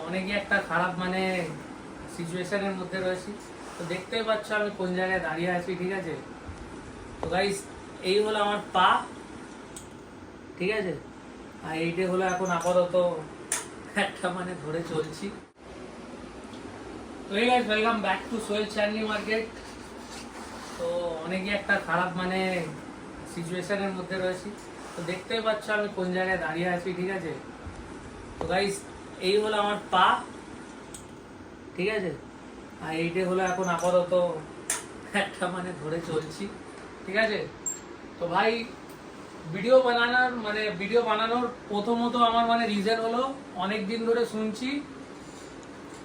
অনেকই একটা খারাপ মানে সিচুয়েশনের মধ্যে রয়েছি। তো দেখতেই পাচ্ছ আমি কোন জায়গায় দাঁড়িয়ে আছি, ঠিক আছে। তো গাইস এই হলো আমার পা, ঠিক আছে। আর এইটা হলো এখন আপাতত একটা মানে ধরে চলছি। তো এই guys welcome back to Sohel Chandni market. তো অনেকই একটা খারাপ মানে সিচুয়েশনের মধ্যে রয়েছি। তো দেখতেই পাচ্ছ আমি কোন জায়গায় দাঁড়িয়ে আছি, ঠিক আছে। তো গাইস এই হলো আমার পা, ঠিক আছে। আর এইটা হলো এখন আপাতত একটা মানে ধরে চলছি, ঠিক আছে। তো ভাই ভিডিও বানানোর প্রথমত আমার মানে রিজন হলো অনেক দিন ধরে শুনছি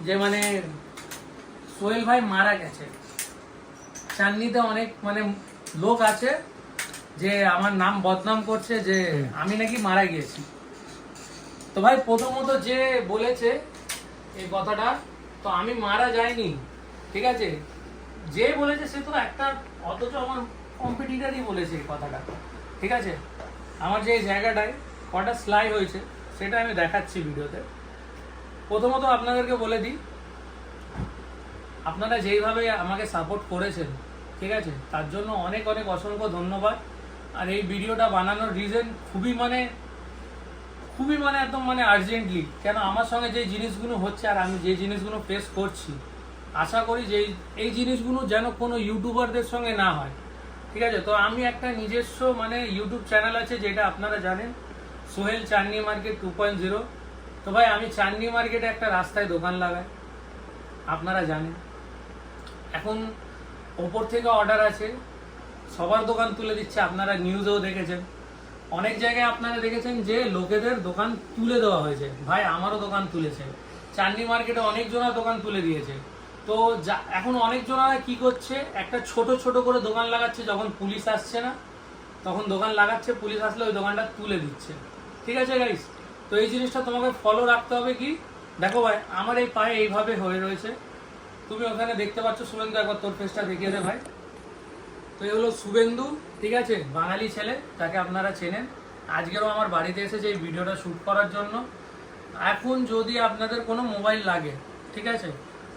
যে মানে সোহেল ভাই মারা গেছে। চান্নিতে অনেক মানে লোক আছে যে আমার নাম বদনাম করছে যে আমি নাকি মারা গিয়েছি। তো ভাই প্রথমত যে বলেছে এই কথাটা, তো আমি মারা যাইনি, ঠিক আছে। যে বলেছে সে তো একটা অথচ আমার কম্পিটিটারই বলেছে এই কথাটা, ঠিক আছে। আমার যে জায়গাটায় কটা সেলাই হয়েছে সেটা আমি দেখাচ্ছি ভিডিওতে। প্রথমত আপনাদেরকে বলে দিই, আপনারা যেইভাবে আমাকে সাপোর্ট করেছেন, ঠিক আছে, তার জন্য অনেক অনেক অসংখ্য ধন্যবাদ। আর এই ভিডিওটা বানানোর রিজন খুবই মানে একদম মানে আর্জেন্টলি, কেন আমার সঙ্গে যে জিনিসগুলো হচ্ছে আর আমি যে জিনিসগুলো ফেস করছি, আশা করি যে এই জিনিসগুলো যেন কোনো ইউটিউবারদের সঙ্গে না হয়, ঠিক আছে। তো আমি একটা নিজস্ব মানে ইউটিউব চ্যানেল আছে যেটা আপনারা জানেন, সোহেল চান্ডনি মার্কেট 2.0। তো ভাই আমি চান্ডনি মার্কেটে একটা রাস্তায় দোকান লাগাই, আপনারা জানেন। এখন ওপর থেকে অর্ডার আছে, সবার দোকান তুলে দিচ্ছে, আপনারা নিউজেও দেখেছেন। অনেক জায়গায় আপনারা দেখেছেন যে লোকেদের দোকান তুলে দেওয়া হয়েছে। ভাই আমারও দোকান তুলেছে, চান্ডনি মার্কেটে অনেকজনের দোকান তুলে দিয়েছে। তো এখন অনেকজনারা কি করছে, একটা ছোট ছোট করে দোকান লাগাচ্ছে, যখন পুলিশ আসছে না তখন দোকান লাগাচ্ছে, পুলিশ আসলে ওই দোকানটা তুলে দিচ্ছে, ঠিক আছে গাইস। তো এই জিনিসটা তোমাকে ফলো রাখতে হবে। কি দেখো ভাই, আমার এই পায়ে এইভাবে হয়ে রয়েছে, তুমি ওখানে দেখতে পাচ্ছ। শুভেন্দু একবার তোর ফেসটা দেখিয়ে দে ভাই। তো এই হলো শুভেন্দু, ঠিক আছে, বাঙালি ছেলে, তাকে আপনারা চেনেন। আজকেরও আমার বাড়িতে এসেছে এই ভিডিওটা শ্যুট করার জন্য। এখন যদি আপনাদের কোনো মোবাইল লাগে, ঠিক আছে,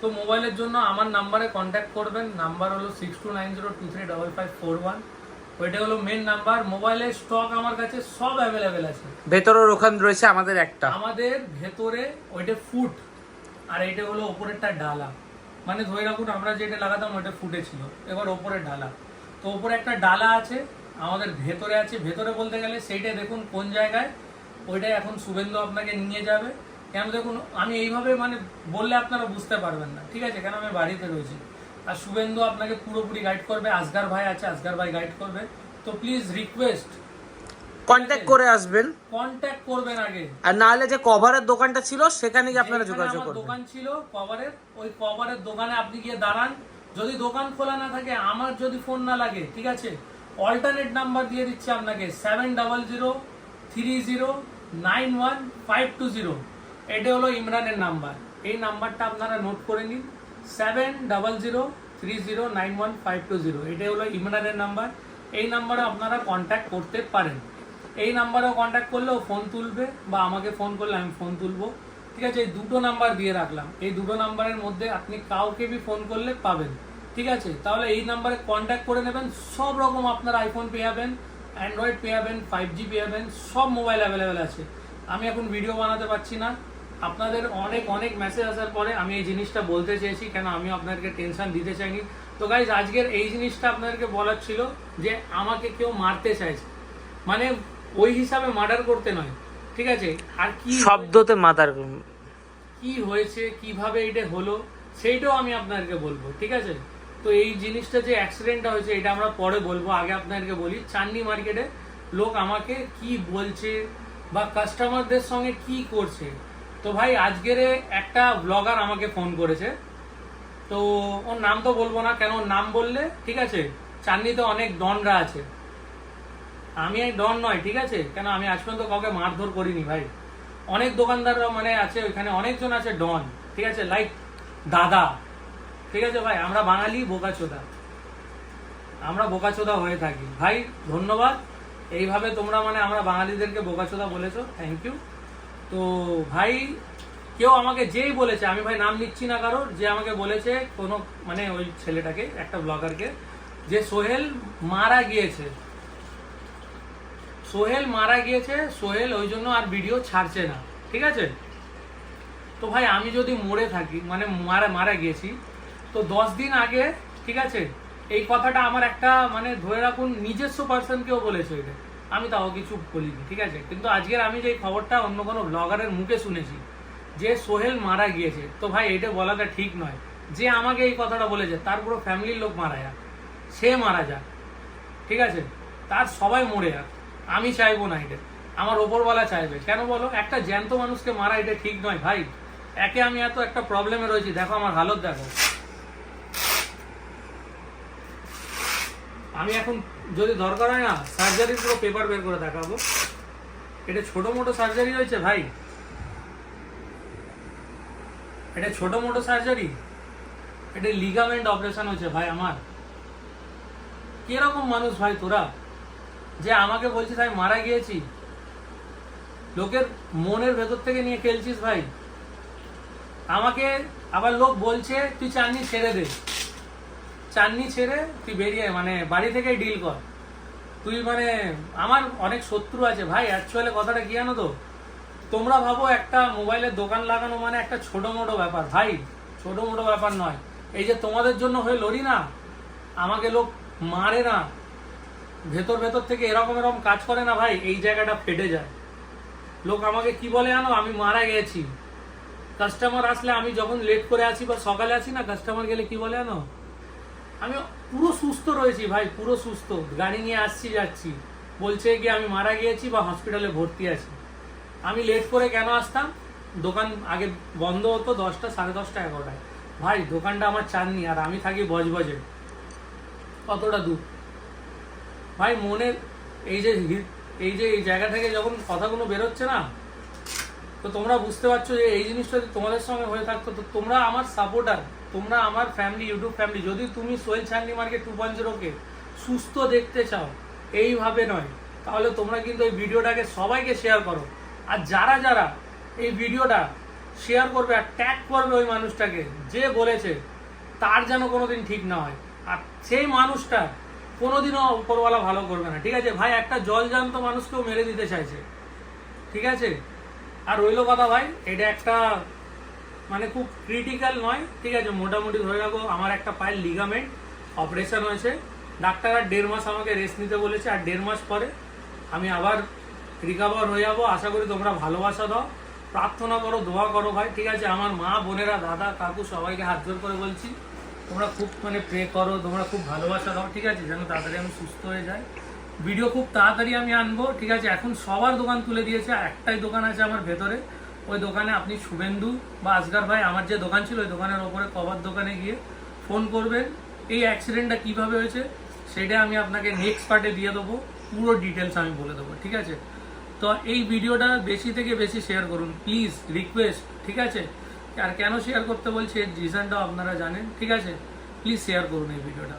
তো মোবাইলের জন্য আমার নাম্বারে কন্ট্যাক্ট করবেন। নাম্বার হলো 6290235541। ওইটা হলো মেন নাম্বার। মোবাইলের স্টক আমার কাছে সব অ্যাভেলেবেল আছে। ভেতরের ওখান রয়েছে আমাদের একটা, আমাদের ভেতরে ওইটা ফুট, আর এইটা হলো ওপরেরটা ডালা। মানে ধরে রাখুন আমরা যেটা লাগাতাম ওইটা ফুটে ছিল, এবার ওপরে ডালা। তো ওপরে একটা ডালা আছে, আমাদের ভেতরে আছে। ভেতরে বলতে গেলে সেইটা দেখুন কোন জায়গায়, ওইটাই এখন শুভেন্দু আপনাকে নিয়ে যাবে। কেন দেখুন আমি এইভাবে মানে বললে আপনারা বুঝতে পারবেন না, ঠিক আছে, কেন আমি বাড়িতে রয়েছি। আর শুভেন্দু আপনাকে পুরোপুরি গাইড করবে, আসগার ভাই আছে, আসগার ভাই গাইড করবে। তো প্লিজ রিকোয়েস্ট, কন্ট্যাক্ট করে আসবেন, কন্ট্যাক্ট করবেন আগে। আর নাহলে যে কভারের দোকানটা ছিল সেখানে গিয়ে আপনারা যোগাযোগ করবেন। দোকান ছিল কভারের, ওই কভারের দোকানে আপনি গিয়ে দাঁড়ান। যদি দোকান খোলা না থাকে, আমার যদি ফোন না লাগে, ঠিক আছে, অল্টারনেট নাম্বার দিয়ে দিচ্ছি আপনাকে 7003091520। এটা হলো ইমরানের নাম্বার। এই নাম্বারটা আপনারা নোট করে নিন, 7003091520। এটা হলো ইমরানের নাম্বার। এই নাম্বারে আপনারা কন্ট্যাক্ট করতে পারেন। এই নাম্বারেও কন্ট্যাক্ট করলেও ফোন তুলবে, বা আমাকে ফোন করলে আমি ফোন তুলবো, ঠিক আছে। এই দুটো নাম্বার দিয়ে রাখলাম, এই দুটো নাম্বারের মধ্যে আপনি কাউকে বি ফোন করলে পাবেন, ঠিক আছে। তাহলে এই নাম্বারে কন্ট্যাক্ট করে নেবেন। সব রকম আপনার আইফোন পেয়ে যাবেন, অ্যান্ড্রয়েড পেয়ে যাবেন, 5G পেয়ে যাবেন, সব মোবাইল অ্যাভেলেবেল আছে। আমি এখন ভিডিও বানাতে পারছি না, আপনাদের অনেক অনেক মেসেজ আসার পরে আমি এই জিনিসটা বলতে চেয়েছি, কেন আমি আপনাদেরকে টেনশন দিতে চাইনি। তো গাইজ আজকের এই জিনিসটা আপনাদেরকে বলার ছিল যে আমাকে কেউ মারতে চাইছে, মানে ওই হিসাবে মার্ডার করতে নয়, ঠিক আছে। আর কি শব্দতে মাথার কি হয়েছে, কিভাবে এটা হলো, সেইটাও আমি আপনাদেরকে বলবো, ঠিক আছে। তো এই জিনিসটা যে অ্যাক্সিডেন্টটা হয়েছে এটা আমরা পরে বলবো। আগে আপনাদেরকে বলি চান্ডনি মার্কেটে লোক আমাকে কি বলছে বা কাস্টমারদের সঙ্গে কি করছে। তো ভাই আজকের একটা ব্লগার আমাকে ফোন করেছে, তো ওর নাম তো বলবো না, কেন ওর নাম বললে, ঠিক আছে, চান্ডনিতে অনেক ডনরা আছে, আমি এক ডন নয়, ঠিক আছে। কেন আমি আজ পর্যন্ত কাউকে মারধর করিনি ভাই। অনেক দোকানদাররা মানে আছে ওইখানে, অনেকজন আছে ডন, ঠিক আছে, লাইক দাদা, ঠিক আছে। ভাই আমরা বাঙালি বোকাচোদা, আমরা বোকাচোদা হয়ে থাকি ভাই। ধন্যবাদ, এইভাবে তোমরা মানে আমরা বাঙালিদেরকে বোকাচোদা বলেছো, থ্যাংক ইউ। তো ভাই কেউ আমাকে যেই বলেছে, আমি ভাই নাম নিচ্ছি না কারোর, যে আমাকে বলেছে কোনো মানে ওই ছেলেটাকে, একটা ব্লগারকে, যে সোহেল মারা গিয়েছে, সোহেল মারা গিয়েছে, সোহেল ওই জন্য আর ভিডিও ছাড়ছে না, ঠিক আছে? তো ভাই আমি যদি মরে থাকি, মানে মারা গিয়েছি, তো 10 দিন আগে, ঠিক আছে, এই কথাটা আমার একটা মানে ধরে রাখুন নিজস্ব পার্সন কেউ বলেছে এটা, আমি তাও কিছু বলিনি, ঠিক আছে? কিন্তু আজকের আমি যে খবরটা অন্য কোনো ব্লগারের মুখে শুনেছি যে সোহেল মারা গিয়েছে, তো ভাই এটা বলাটা ঠিক নয়। যে আমাকে এই কথাটা বলেছে তার পুরো ফ্যামিলির লোক মারা যাক, সে মারা যাক, ঠিক আছে, তার সবাই মরে যাক, আমি চাইবো না এটা, আমার ওপরওয়ালা চাইবে। কেন বলো? একটা জ্যান্ত মানুষকে মারা এটা ঠিক নয় ভাই। একে আমি এত একটা প্রবলেমে রয়েছি, দেখো আমার হালত দেখো। আমি এখন যদি দরকার হয় না সার্জারির পুরো পেপার বের করে দেখাবো। এটা ছোট মোটো সার্জারি হয়েছে ভাই, এটা ছোট মোটো সার্জারি, এটা লিগামেন্ট অপারেশন হয়েছে ভাই আমার। কিরকম মানুষ ভাই তোরা, যে আমাকে বলছিস আমি মারা গিয়েছি, লোকের মনের ভেতর থেকে নিয়ে খেলছিস ভাই। আমাকে আবার লোক বলছে তুই চাননি ছেড়ে দে, চাননি ছেড়ে তুই বেরিয়ে মানে বাড়ি থেকে ডিল কর তুই। মানে আমার অনেক শত্রু আছে ভাই। অ্যাকচুয়ালি কথাটা কি জানো তো, তোমরা ভাবো একটা মোবাইলের দোকান লাগানো মানে একটা ছোট মোটো ব্যাপার ভাই, ছোট মোটো ব্যাপার নয়। এই যে তোমাদের জন্য হয়ে লড়ি না, আমাকে লোক মারে না, ভেতর ভেতর থেকে এরকম এরকম কাজ করে না ভাই, এই জায়গাটা ফেটে যায়। লোক আমাকে কি বলে জানো, আমি মারা গেছি। কাস্টমার আসলে আমি যখন লেট করে আসি বা সকালে আসি না, কাস্টমার গেলে কি বলে জানো, আমি পুরো সুস্থ রয়েছি ভাই, পুরো সুস্থ, গাড়ি নিয়ে আসছি যাচ্ছি, বলছে কি আমি মারা গিয়েছি বা হসপিটালে ভর্তি আছি। আমি লেট করে কেন আসতাম, দোকান আগে বন্ধ হতো 10টা, 10:30, 11টায়। ভাই দোকানটা আমার চাননি, আর আমি থাকি বজবজে, কতটা দূর ভাই। মনের এই জায়গা থেকে যখন কথাগুলো বেরোচ্ছে না, তো তোমরা বুঝতে পারছো যে এই জিনিসটা যদি তোমাদের সঙ্গে হয়ে থাকতো, তো তোমরা আমার সাপোর্টার, তোমরা আমার ফ্যামিলি, ইউটিউব ফ্যামিলি। যদি তুমি সোহেল চান্দি মার্কেট 2.0-কে সুস্থ দেখতে চাও, এইভাবে নয়, তাহলে তোমরা কিন্তু এই ভিডিওটাকে সবাইকে শেয়ার করো। আর যারা যারা এই ভিডিওটা শেয়ার করবে আর ট্যাগ করবে ওই মানুষটাকে যে বলেছে, তার যেন কোনোদিন ঠিক না হয়। আর সেই মানুষটা কোনোদিনও উপরওয়ালা ভালো করবে না, ঠিক আছে ভাই? একটা জলজান্ত মানুষকেও মেরে দিতে চাইছে, ঠিক আছে? আর রইল কথা ভাই, এটা একটা মানে খুব ক্রিটিক্যাল নয়, ঠিক আছে, মোটামুটি ধরে রাখো আমার একটা পায়ের লিগামেন্ট অপারেশন হয়েছে। ডাক্তার আর 1.5 মাস আমাকে রেস্ট নিতে বলেছে, আর 1.5 মাস পরে আমি আবার রিকভার হয়ে যাবো। আশা করি তোমরা ভালোবাসা দাও, প্রার্থনা করো, দোয়া করো ভাই, ঠিক আছে? আমার মা, বোনেরা, দাদা, কাকু সবাইকে হাত জোর করে বলছি, তোমরা খুব মানে প্রে করো, তোমরা খুব ভালোবাসা দাও, ঠিক আছে, যেন তাড়াতাড়ি আমি সুস্থ হয়ে যাই। ভিডিও খুব তাড়াতাড়ি আমি আনবো, ঠিক আছে? এখন সবার দোকান তুলে দিয়েছে, একটাই দোকান আছে আমার ভেতরে, ওই দোকানে আপনি শুভেন্দু বা আসগার ভাই, আমার যে দোকান ছিল ওই দোকানের ওপরে কভার দোকানে গিয়ে ফোন করবেন। এই অ্যাক্সিডেন্টটা কীভাবে হয়েছে সেটা আমি আপনাকে নেক্সট পার্টে দিয়ে দেবো, পুরো ডিটেলস আমি বলে দেবো, ঠিক আছে? তো এই ভিডিওটা বেশি থেকে বেশি শেয়ার করুন প্লিজ, রিকোয়েস্ট, ঠিক আছে? আর কেন শেয়ার করতে বলছি এর রিজনটাও আপনারা জানেন, ঠিক আছে? প্লিজ শেয়ার করুন এই ভিডিওটা।